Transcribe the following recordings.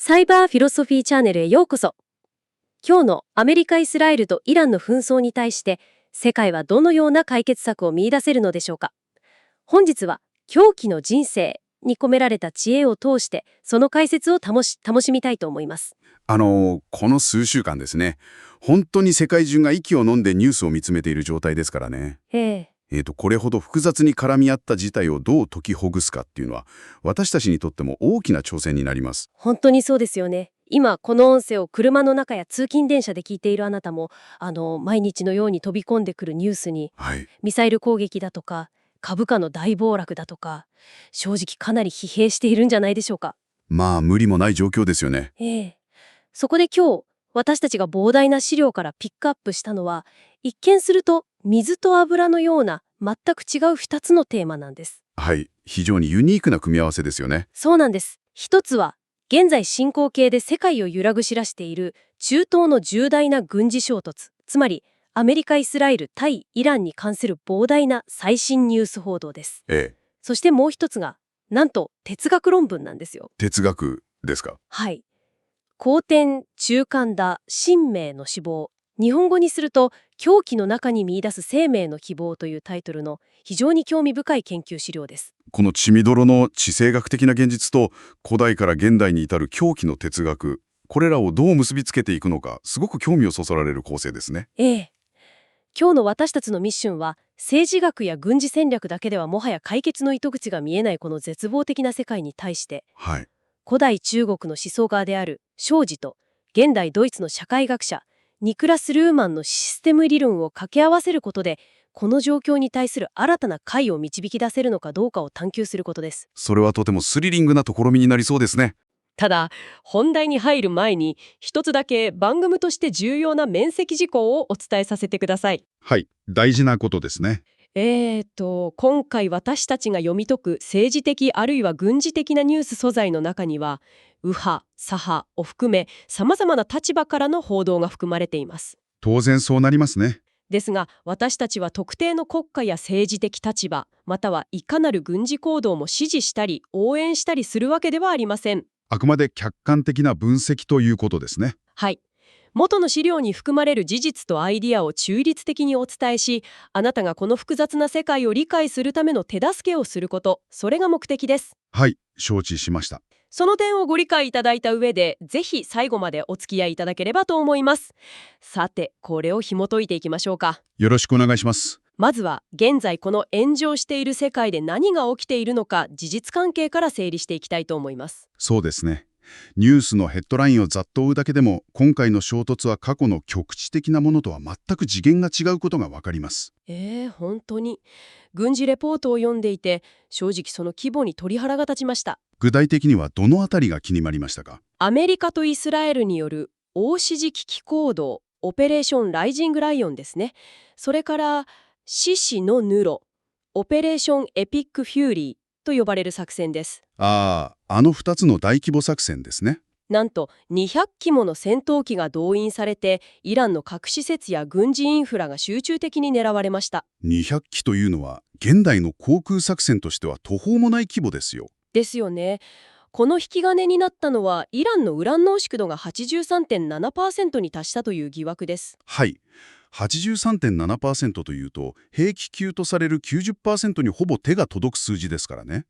サイバーフィロソフィーチャンネルへようこそ。今日のアメリカ・イスラエルとイランの紛争に対して世界はどのような解決策を見出せるのでしょうか。本日は狂気の人生に込められた知恵を通してその解説を楽しみたいと思います。この数週間ですね、本当に世界中が息を飲んでニュースを見つめている状態ですからね。これほど複雑に絡み合った事態をどう解きほぐすかっていうのは、私たちにとっても大きな挑戦になります。本当にそうですよね。今この音声を車の中や通勤電車で聞いているあなたも、毎日のように飛び込んでくるニュースに、はい。ミサイル攻撃だとか株価の大暴落だとか、正直かなり疲弊しているんじゃないでしょうか。まあ、無理もない状況ですよね。そこで今日私たちが膨大な資料からピックアップしたのは、一見すると水と油のような全く違う2つのテーマなんです。はい。非常にユニークな組み合わせですよね。そうなんです。一つは現在進行形で世界を揺らぐしらしている中東の重大な軍事衝突、つまりアメリカ・イスラエル対イランに関する膨大な最新ニュース報道です。そしてもう一つがなんと哲学論文なんですよ。哲学ですか？はい。後天中間だ神明の死亡、日本語にすると狂気の中に見出す生命の希望というタイトルの非常に興味深い研究資料です。この血みどろの地政学的な現実と古代から現代に至る狂気の哲学、これらをどう結びつけていくのか、すごく興味をそそられる構成ですね。今日の私たちのミッションは、政治学や軍事戦略だけではもはや解決の糸口が見えないこの絶望的な世界に対して、はい。古代中国の思想家である庄司と現代ドイツの社会学者ニクラス・ルーマンのシステム理論を掛け合わせることで、この状況に対する新たな解を導き出せるのかどうかを探求することです。それはとてもスリリングな試みになりそうですね。ただ、本題に入る前に一つだけ番組として重要な免責事項をお伝えさせてください。はい。大事なことですね。今回私たちが読み解く政治的あるいは軍事的なニュース素材の中には、右派、左派を含め様々な立場からの報道が含まれています。当然そうなりますね。ですが、私たちは特定の国家や政治的立場、またはいかなる軍事行動も支持したり応援したりするわけではありません。あくまで客観的な分析ということですね。はい。元の資料に含まれる事実とアイディアを中立的にお伝えし、あなたがこの複雑な世界を理解するための手助けをすること、それが目的です。はい、承知しました。その点をご理解いただいた上で、ぜひ最後までお付き合いいただければと思います。さて、これを紐解いていきましょうか。よろしくお願いします。まずは、現在この炎上している世界で何が起きているのか、事実関係から整理していきたいと思います。そうですね。ニュースのヘッドラインをざっと追うだけでも、今回の衝突は過去の局地的なものとは全く次元が違うことがわかります。本当に。軍事レポートを読んでいて、正直その規模に鳥肌が立ちました。具体的にはどのあたりが気になりましたか？アメリカとイスラエルによる大支持危機行動、オペレーションライジングライオンですね。それから、獅子のヌロ、オペレーションエピックフューリーと呼ばれる作戦です。あの2つの大規模作戦ですね。なんと200機もの戦闘機が動員されて、イランの核施設や軍事インフラが集中的に狙われました。200機というのは、現代の航空作戦としては途方もない規模ですよ。ですよね。この引き金になったのは、イランのウラン濃縮度が 83.7% に達したという疑惑です。はい。83.7% というと、兵器級とされる 90% にほぼ手が届く数字ですからね。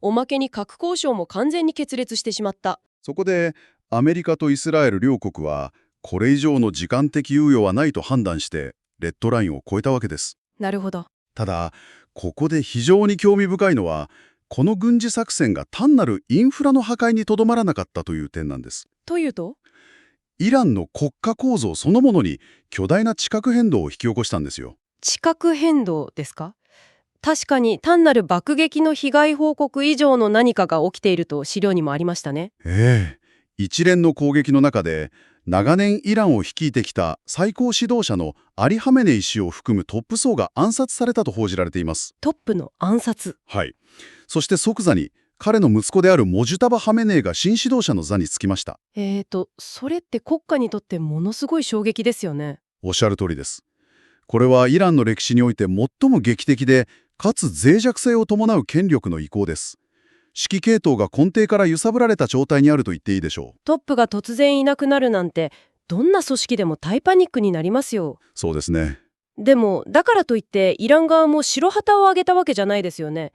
おまけに核交渉も完全に決裂してしまった。そこで、アメリカとイスラエル両国は、これ以上の時間的猶予はないと判断して、レッドラインを越えたわけです。なるほど。ただ、ここで非常に興味深いのは、この軍事作戦が単なるインフラの破壊にとどまらなかったという点なんです。というと？イランの国家構造そのものに巨大な地殻変動を引き起こしたんですよ。地殻変動ですか？確かに単なる爆撃の被害報告以上の何かが起きていると資料にもありましたね。一連の攻撃の中で、長年イランを率いてきた最高指導者のアリ・ハメネイ氏を含むトップ層が暗殺されたと報じられています。トップの暗殺？はい。そして即座に、彼の息子であるモジュタバ・ハメネイが新指導者の座につきました。それって国家にとってものすごい衝撃ですよね。おっしゃる通りです。これはイランの歴史において最も劇的で、かつ脆弱性を伴う権力の移行です。指揮系統が根底から揺さぶられた状態にあると言っていいでしょう。トップが突然いなくなるなんて、どんな組織でも大パニックになりますよ。そうですね。でも、だからといってイラン側も白旗を上げたわけじゃないですよね。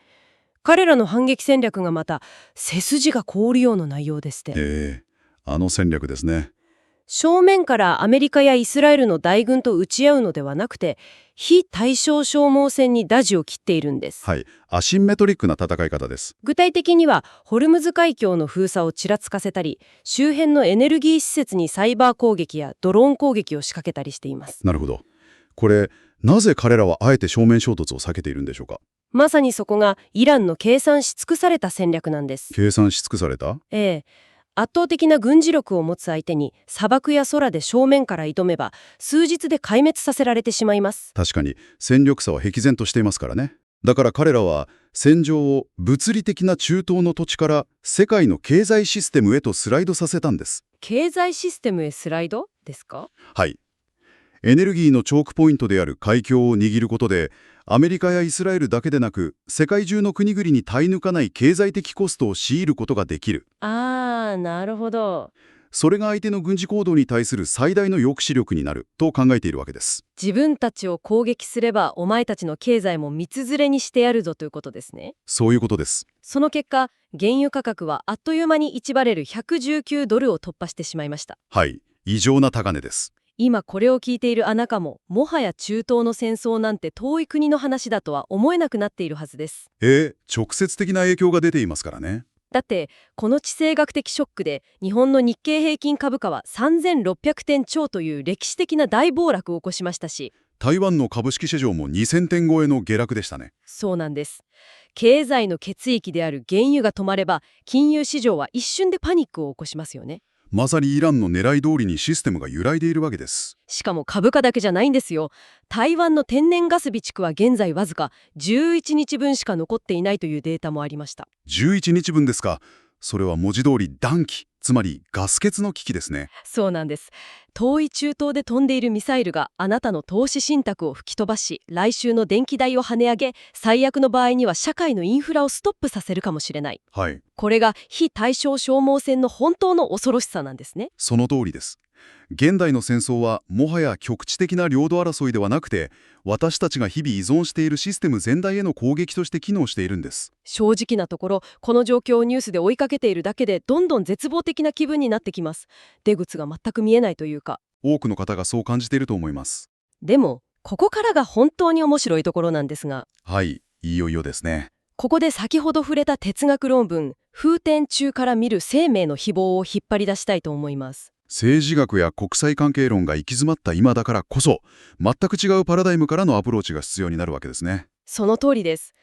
彼らの反撃戦略がまた背筋が凍るような内容ですって。あの戦略ですね。正面からアメリカやイスラエルの大軍と撃ち合うのではなくて、非対称消耗戦に舵を切っているんです。はい。アシンメトリックな戦い方です。具体的には、ホルムズ海峡の封鎖をちらつかせたり、周辺のエネルギー施設にサイバー攻撃やドローン攻撃を仕掛けたりしています。なるほど。これ、なぜ彼らはあえて正面衝突を避けているんでしょうか。まさにそこがイランの計算し尽くされた戦略なんです。計算し尽くされた？圧倒的な軍事力を持つ相手に砂漠や空で正面から挑めば数日で壊滅させられてしまいます。確かに戦力差は歴然としていますからね。だから彼らは戦場を物理的な中東の土地から世界の経済システムへとスライドさせたんです。経済システムへスライドですか？はい。エネルギーのチョークポイントである海峡を握ることで、アメリカやイスラエルだけでなく世界中の国々に耐え抜かない経済的コストを強いることができる。なるほど。それが相手の軍事行動に対する最大の抑止力になると考えているわけです。自分たちを攻撃すればお前たちの経済も道連れにしてやるぞということですね。そういうことです。その結果、原油価格はあっという間に1バレル119ドルを突破してしまいました。はい、異常な高値です。今これを聞いているあなたも、もはや中東の戦争なんて遠い国の話だとは思えなくなっているはずです。直接的な影響が出ていますからね。だって、この地政学的ショックで日本の日経平均株価は3600点超という歴史的な大暴落を起こしましたし、台湾の株式市場も2000点超えの下落でしたね。そうなんです。経済の血液である原油が止まれば、金融市場は一瞬でパニックを起こしますよね。まさにイランの狙い通りにシステムが揺らいでいるわけです。しかも株価だけじゃないんですよ。台湾の天然ガス備蓄は現在わずか11日分しか残っていないというデータもありました。11日分ですか。それは文字通り暖気、つまりガス欠の危機ですね。そうなんです。遠い中東で飛んでいるミサイルがあなたの投資信託を吹き飛ばし、来週の電気代を跳ね上げ、最悪の場合には社会のインフラをストップさせるかもしれない。はい。これが非対称消耗戦の本当の恐ろしさなんですね。その通りです。現代の戦争はもはや局地的な領土争いではなくて、私たちが日々依存しているシステム全体への攻撃として機能しているんです。正直なところ、この状況をニュースで追いかけているだけでどんどん絶望的な気分になってきます。出口が全く見えないというか。多くの方がそう感じていると思います。でも、ここからが本当に面白いところなんですが。はい、いよいよですね。ここで先ほど触れた哲学論文、風天中から見る生命の誹謗を引っ張り出したいと思います。政治学や国際関係論が行き詰まった今だからこそ、全く違うパラダイムからのアプローチが必要になるわけですね。その通りです。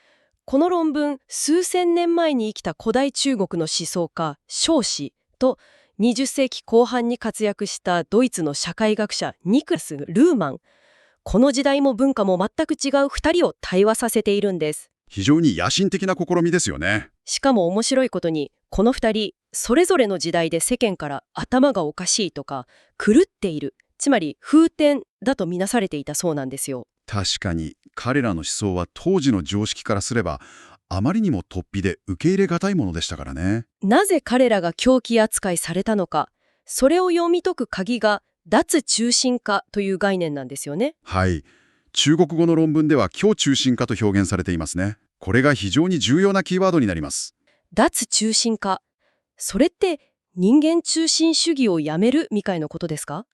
この論文、数千年前に生きた古代中国の思想家、蕭子と20世紀後半に活躍したドイツの社会学者ニクラス・ルーマン。この時代も文化も全く違う2人を対話させているんです。非常に野心的な試みですよね。しかも面白いことに、この2人、それぞれの時代で世間から頭がおかしいとか、狂っている、つまり風天だとみなされていたそうなんですよ。確かに彼らの思想は当時の常識からすればあまりにも突飛で受け入れがたいものでしたからね。なぜ彼らが狂気扱いされたのか、それを読み解く鍵が脱中心化という概念なんですよね。はい。中国語の論文では強中心化と表現されていますね。これが非常に重要なキーワードになります。脱中心化。それって人間中心主義をやめるみたいなことですか？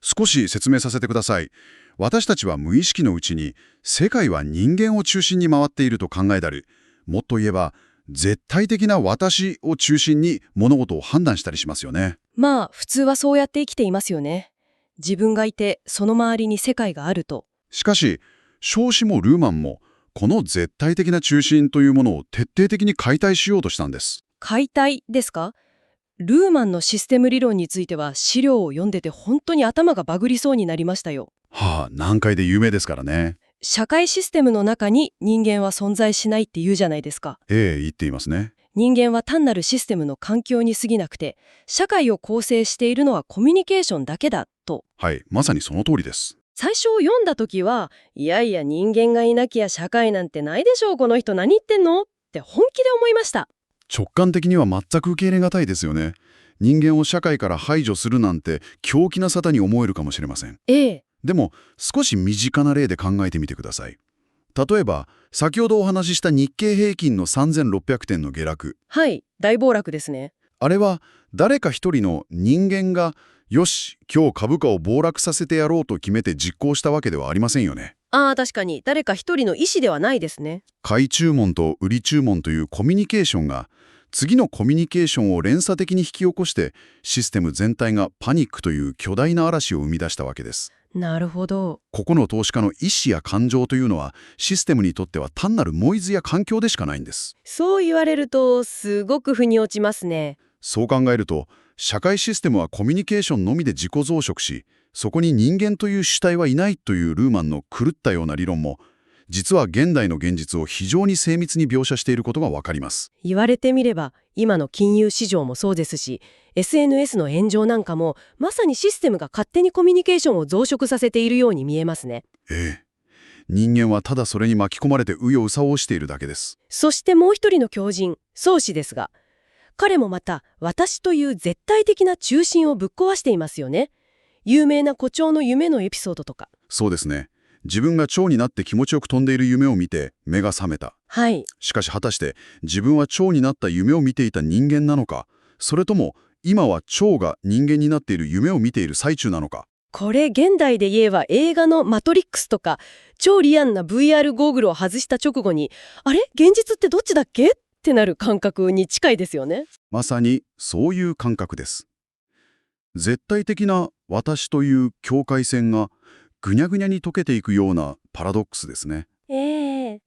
少し説明させてください。私たちは無意識のうちに世界は人間を中心に回っていると考えたり、もっと言えば絶対的な私を中心に物事を判断したりしますよね。まあ普通はそうやって生きていますよね。自分がいてその周りに世界があると。しかし蕭子もルーマンもこの絶対的な中心というものを徹底的に解体しようとしたんです。解体ですか？ルーマンのシステム理論については資料を読んでて本当に頭がバグりそうになりましたよ。難解で有名ですからね。社会システムの中に人間は存在しないって言うじゃないですか。言っていますね。人間は単なるシステムの環境に過ぎなくて、社会を構成しているのはコミュニケーションだけだと。はい、まさにその通りです。最初読んだ時は、いやいや人間がいなきゃ社会なんてないでしょう、この人何言ってんのって本気で思いました。直感的には全く受け入れがたいですよね。人間を社会から排除するなんて狂気な沙汰に思えるかもしれません。ええ。でも少し身近な例で考えてみてください。例えば先ほどお話しした日経平均の3600点の下落。はい、大暴落ですね。あれは誰か一人の人間がよし今日株価を暴落させてやろうと決めて実行したわけではありませんよね。ああ、確かに誰か一人の意思ではないですね。買い注文と売り注文というコミュニケーションが次のコミュニケーションを連鎖的に引き起こしてシステム全体がパニックという巨大な嵐を生み出したわけです。なるほど。ここの投資家の意思や感情というのはシステムにとっては単なるノイズや環境でしかないんです。そう言われるとすごく腑に落ちますね。そう考えると社会システムはコミュニケーションのみで自己増殖し、そこに人間という主体はいないというルーマンの狂ったような理論も実は現代の現実を非常に精密に描写していることがわかります。言われてみれば今の金融市場もそうですし、 SNS の炎上なんかもまさにシステムが勝手にコミュニケーションを増殖させているように見えますね。ええ。人間はただそれに巻き込まれてうようさをしているだけです。そしてもう一人の狂人、宗師ですが、彼もまた私という絶対的な中心をぶっ壊していますよね。有名な胡蝶の夢のエピソードとか。そうですね。自分が蝶になって気持ちよく飛んでいる夢を見て目が覚めた。はい。しかし果たして自分は蝶になった夢を見ていた人間なのか、それとも今は蝶が人間になっている夢を見ている最中なのか。これ現代で言えば映画のマトリックスとか超リアルな VR ゴーグルを外した直後に、あれ現実ってどっちだっけってなる感覚に近いですよね。まさにそういう感覚です。絶対的な私という境界線がぐにゃぐにゃに溶けていくようなパラドックスですね。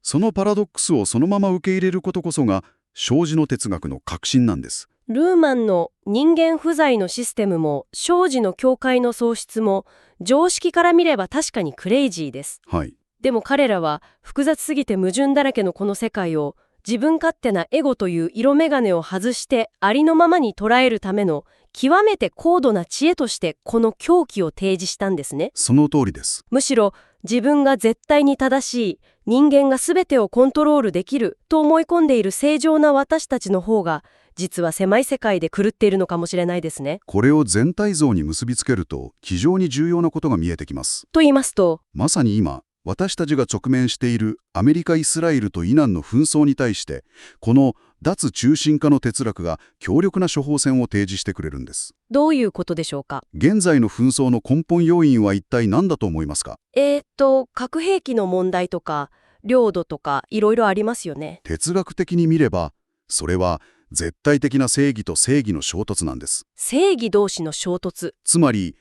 そのパラドックスをそのまま受け入れることこそが荘司の哲学の核心なんです。ルーマンの人間不在のシステムも生死の境界の喪失も常識から見れば確かにクレイジーです。はい。でも彼らは複雑すぎて矛盾だらけのこの世界を自分勝手なエゴという色眼鏡を外してありのままに捉えるための極めて高度な知恵としてこの狂気を提示したんですね。その通りです。むしろ自分が絶対に正しい、人間が全てをコントロールできると思い込んでいる正常な私たちの方が実は狭い世界で狂っているのかもしれないですね。これを全体像に結びつけると非常に重要なことが見えてきます。と言いますと、まさに今私たちが直面しているアメリカ・イスラエルとイランの紛争に対してこの脱中心化の哲学が強力な処方箋を提示してくれるんです。どういうことでしょうか。現在の紛争の根本要因は一体何だと思いますか？核兵器の問題とか領土とかいろいろありますよね。哲学的に見ればそれは絶対的な正義と正義の衝突なんです。正義同士の衝突。つまり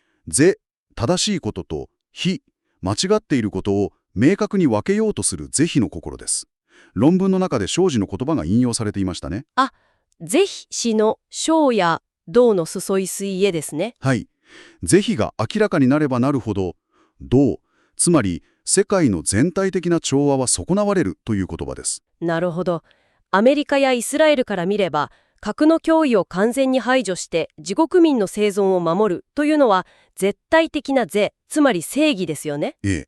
正しいことと非間違っていることを明確に分けようとする是非の心です。論文の中で荘司の言葉が引用されていましたね。あ、是非しの小や道の裾い水家ですね。はい。是非が明らかになればなるほど、道、つまり世界の全体的な調和は損なわれるという言葉です。なるほど。アメリカやイスラエルから見れば、核の脅威を完全に排除して自国民の生存を守るというのは絶対的な是、つまり正義ですよね。ええ。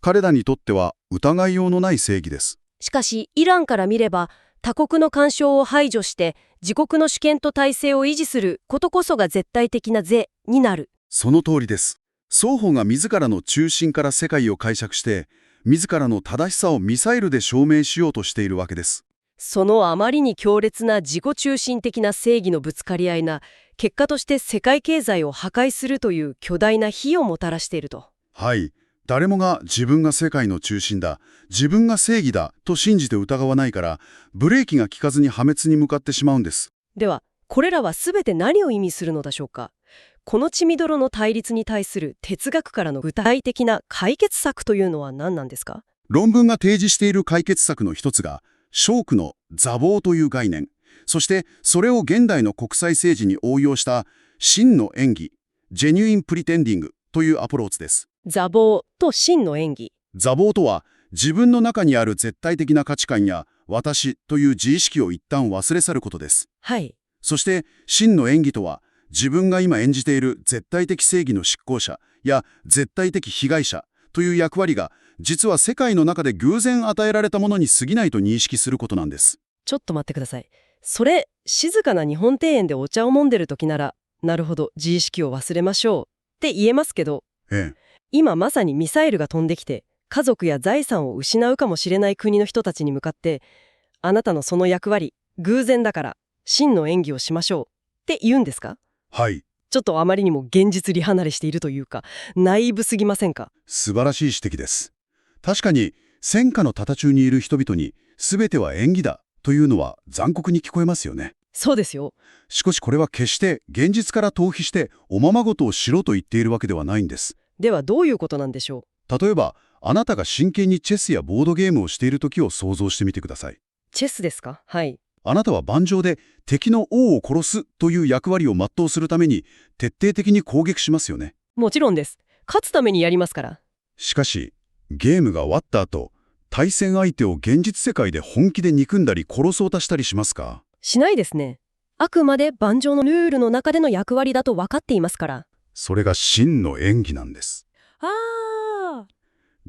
彼らにとっては疑いようのない正義です。しかしイランから見れば他国の干渉を排除して自国の主権と体制を維持することこそが絶対的な是になる。その通りです。双方が自らの中心から世界を解釈して自らの正しさをミサイルで証明しようとしているわけです。そのあまりに強烈な自己中心的な正義のぶつかり合いが結果として世界経済を破壊するという巨大な火をもたらしていると。はい。誰もが自分が世界の中心だ、自分が正義だと信じて疑わないから、ブレーキが効かずに破滅に向かってしまうんです。では、これらは全て何を意味するのでしょうか。この血みどろの対立に対する哲学からの具体的な解決策というのは何なんですか？論文が提示している解決策の一つが、ショークの座棒という概念、そしてそれを現代の国際政治に応用した真の演技、ジェニュイン・プリテンディングというアプローチです。座棒と真の演技。座棒とは、自分の中にある絶対的な価値観や私という自意識を一旦忘れ去ることです。はい。そして真の演技とは、自分が今演じている絶対的正義の執行者や絶対的被害者という役割が実は世界の中で偶然与えられたものに過ぎないと認識することなんです。ちょっと待ってください。それ、静かな日本庭園でお茶を飲んでる時なら、なるほど、自意識を忘れましょうって言えますけど、ええ。今まさにミサイルが飛んできて、家族や財産を失うかもしれない国の人たちに向かって、あなたのその役割、偶然だから、真の演技をしましょうって言うんですか？はい。ちょっとあまりにも現実離離れしているというか、ナイーブすぎませんか？素晴らしい指摘です。確かに、戦火の戦中にいる人々に、全ては演技だというのは残酷に聞こえますよね。そうですよ。しかしこれは決して現実から逃避しておままごとをしろと言っているわけではないんです。ではどういうことなんでしょ例えば、あなたが真剣にチェスやボードゲームをしている時を想像してみてください。う？チェスですか？はい。あなたは盤上で敵の王を殺すという役割を全うするために徹底的に攻撃しますよね。もちろんです。勝つためにやりますから。しかし、ゲームが終わった後、対戦相手を現実世界で本気で憎んだり殺そうとしたりしますか？しないですね。あくまで盤上のルールの中での役割だと分かっていますから。それが真の演技なんです。ああ。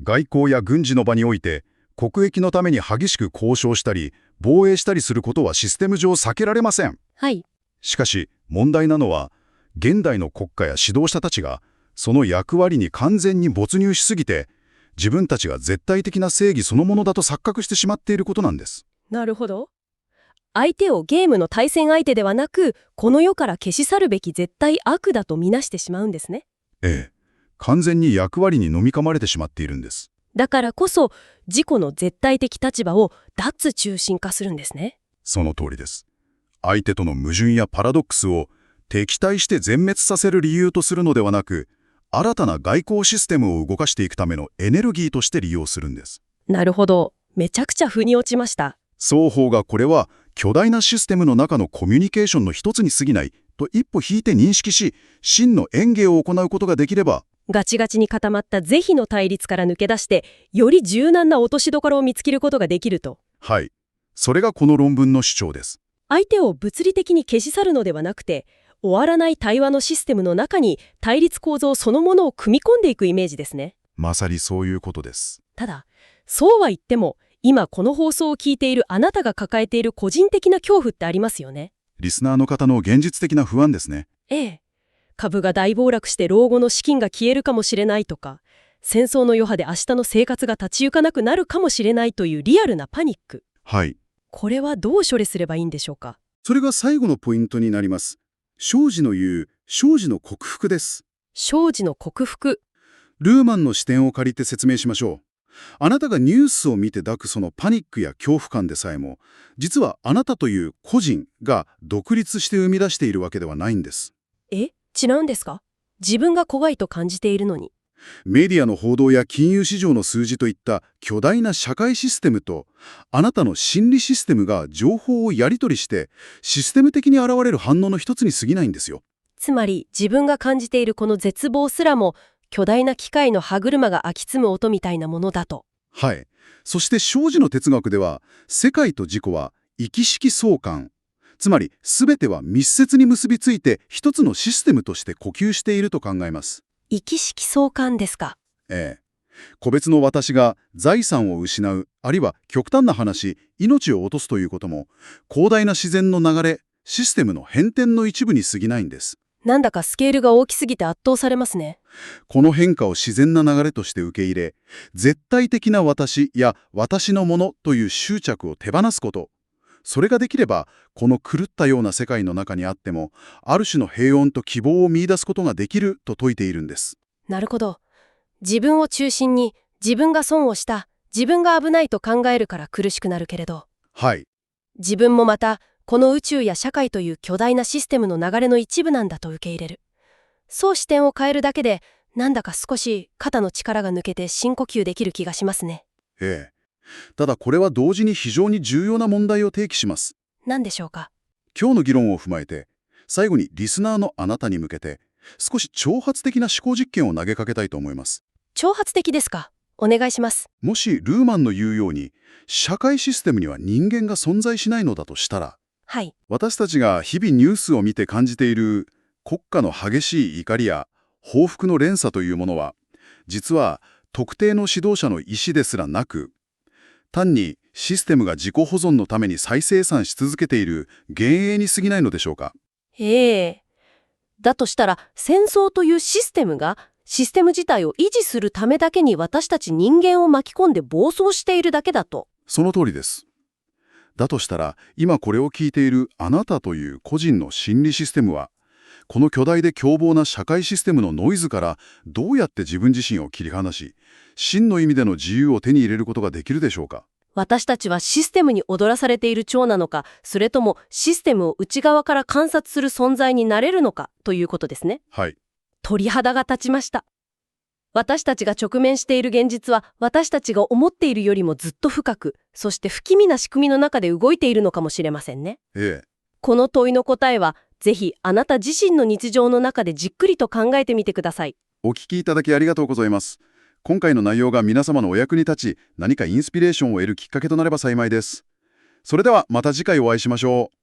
外交や軍事の場において、国益のために激しく交渉したり、防衛したりすることはシステム上避けられません。はい。しかし、問題なのは、現代の国家や指導者たちが、その役割に完全に没入しすぎて、自分たちが絶対的な正義そのものだと錯覚してしまっていることなんです。なるほど。相手をゲームの対戦相手ではなく、この世から消し去るべき絶対悪だとみなしてしまうんですね。ええ。完全に役割に飲み込まれてしまっているんです。だからこそ、自己の絶対的立場を脱中心化するんですね。その通りです。相手との矛盾やパラドックスを敵対して全滅させる理由とするのではなく、新たな外交システムを動かしていくためのエネルギーとして利用するんです。なるほど。めちゃくちゃ腑に落ちました。双方がこれは巨大なシステムの中のコミュニケーションの一つに過ぎないと一歩引いて認識し、真の演芸を行うことができれば、ガチガチに固まった是非の対立から抜け出して、より柔軟な落としどころを見つけることができると。はい。それがこの論文の主張です。相手を物理的に消し去るのではなくて、終わらない対話のシステムの中に対立構造そのものを組み込んでいくイメージですね。まさにそういうことです。ただ、そうは言っても、今この放送を聞いているあなたが抱えている個人的な恐怖ってありますよね。リスナーの方の現実的な不安ですね。ええ。株が大暴落して老後の資金が消えるかもしれないとか、戦争の余波で明日の生活が立ち行かなくなるかもしれないというリアルなパニック。はい。これはどう処理すればいいんでしょうか？それが最後のポイントになります。庄司の言う、庄司の克服です。庄司の克服。ルーマンの視点を借りて説明しましょう。あなたがニュースを見て抱くそのパニックや恐怖感でさえも、実はあなたという個人が独立して生み出しているわけではないんです。違うんですか？自分が怖いと感じているのに。メディアの報道や金融市場の数字といった巨大な社会システムと、あなたの心理システムが情報をやり取りして、システム的に現れる反応の一つに過ぎないんですよ。つまり自分が感じているこの絶望すらも、巨大な機械の歯車が秋積む音みたいなものだと。はい。そして庄司の哲学では、世界と自己は域式相関。つまり、全ては密接に結びついて一つのシステムとして呼吸していると考えます。域式相関ですか？ええ。個別の私が財産を失う、あるいは極端な話、命を落とすということも、広大な自然の流れ、システムの変転の一部に過ぎないんです。なんだかスケールが大きすぎて圧倒されますね。この変化を自然な流れとして受け入れ、絶対的な私や私のものという執着を手放すこと。それができれば、この狂ったような世界の中にあっても、ある種の平穏と希望を見出すことができると説いているんです。なるほど。自分を中心に、自分が損をした、自分が危ないと考えるから苦しくなるけれど、はい。自分もまた、この宇宙や社会という巨大なシステムの流れの一部なんだと受け入れる。そう視点を変えるだけで、なんだか少し肩の力が抜けて深呼吸できる気がしますね。ええ。ただこれは同時に非常に重要な問題を提起します。何でしょうか？今日の議論を踏まえて、最後にリスナーのあなたに向けて、少し挑発的な思考実験を投げかけたいと思います。挑発的ですか？お願いします。もしルーマンの言うように、社会システムには人間が存在しないのだとしたら、はい。私たちが日々ニュースを見て感じている国家の激しい怒りや報復の連鎖というものは、実は特定の指導者の意思ですらなく、単にシステムが自己保存のために再生産し続けている幻影に過ぎないのでしょうか。だとしたら、戦争というシステムがシステム自体を維持するためだけに私たち人間を巻き込んで暴走しているだけだと。その通りです。だとしたら、今これを聞いているあなたという個人の心理システムは、この巨大で凶暴な社会システムのノイズからどうやって自分自身を切り離し、真の意味での自由を手に入れることができるでしょうか。私たちはシステムに踊らされている蝶なのか、それともシステムを内側から観察する存在になれるのかということですね。はい。鳥肌が立ちました。私たちが直面している現実は、私たちが思っているよりもずっと深く、そして不気味な仕組みの中で動いているのかもしれませんね。この問いの答えは、ぜひあなた自身の日常の中でじっくりと考えてみてください。お聞きいただきありがとうございます。今回の内容が皆様のお役に立ち、何かインスピレーションを得るきっかけとなれば幸いです。それではまた次回お会いしましょう。